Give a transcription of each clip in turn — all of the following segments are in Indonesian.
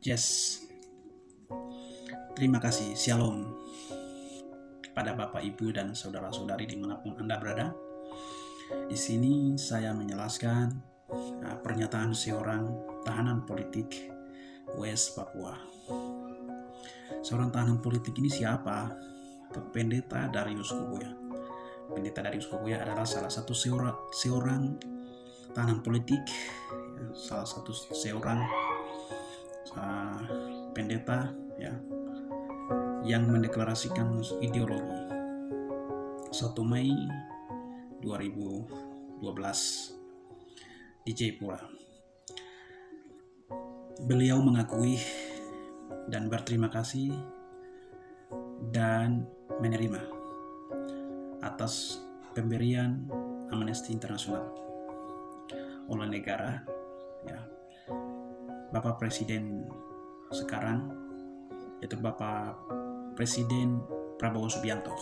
Yes, terima kasih. Shalom kepada Bapak, Ibu, dan saudara-saudari dimanapun Anda berada. Di sini saya menjelaskan pernyataan seorang tahanan politik West Papua. Seorang tahanan politik ini siapa? Pendeta Darius Kubuya. Pendeta Darius Kubuya adalah salah satu seorang tahanan politik, salah satu seorang pendeta yang mendeklarasikan ideologi 1 Mei 2012 di Jayapura. Beliau mengakui dan berterima kasih dan menerima atas pemberian Amnesty International oleh negara, Bapak Presiden sekarang, yaitu Bapak Presiden Prabowo Subianto.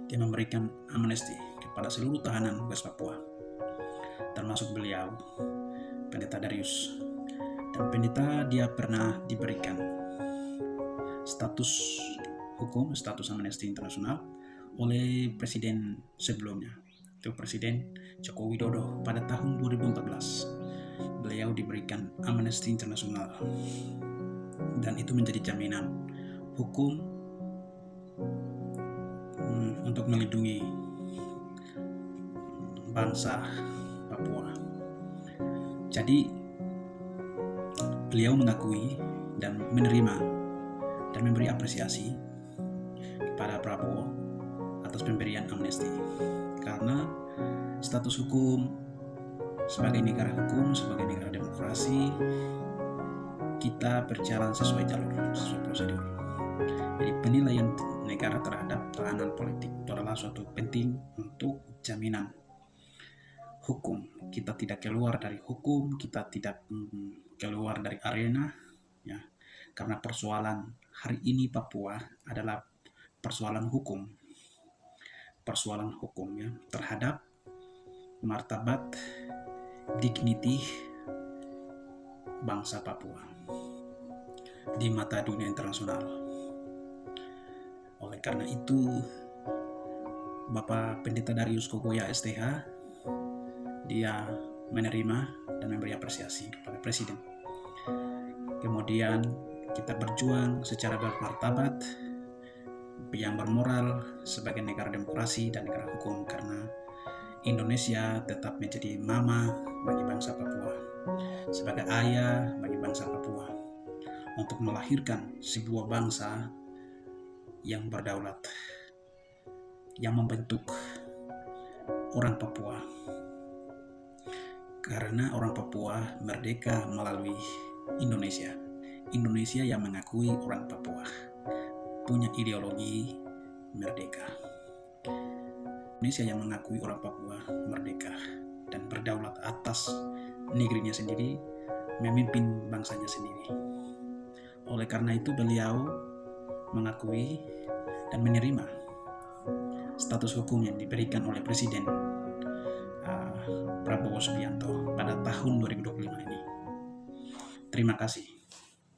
Dia memberikan amnesti kepada seluruh tahanan West Papua, termasuk beliau, Pendeta Darius. Dan pendeta dia pernah diberikan status hukum, status Amnesty International oleh presiden sebelumnya, itu Presiden Joko Widodo pada tahun 2014. Beliau diberikan Amnesty International, dan itu menjadi jaminan hukum untuk melindungi bangsa Papua. Jadi beliau mengakui dan menerima dan memberi apresiasi kepada Prabowo atas pemberian amnesti, karena status hukum sebagai negara hukum, sebagai negara demokrasi, kita berjalan sesuai jalur, sesuai prosedur. Jadi penilaian negara terhadap tahanan politik itu adalah suatu penting untuk jaminan hukum. Kita tidak keluar dari hukum, kita tidak keluar dari arena, karena persoalan hari ini Papua adalah persoalan hukum terhadap martabat, dignity bangsa Papua di mata dunia internasional. Oleh karena itu, Bapak Pendeta Darius Kubuya STH dia menerima dan memberi apresiasi kepada Presiden. Kemudian kita berjuang secara bermartabat, yang bermoral sebagai negara demokrasi dan negara hukum, karena Indonesia tetap menjadi mama bagi bangsa Papua, sebagai ayah bagi bangsa Papua, untuk melahirkan sebuah bangsa yang berdaulat, yang membentuk orang Papua. Karena orang Papua merdeka melalui Indonesia yang mengakui orang Papua punya ideologi merdeka. Indonesia yang mengakui orang Papua merdeka dan berdaulat atas negerinya sendiri, memimpin bangsanya sendiri. Oleh karena itu beliau mengakui dan menerima status hukum yang diberikan oleh Presiden Prabowo Subianto pada tahun 2025 ini. Terima kasih.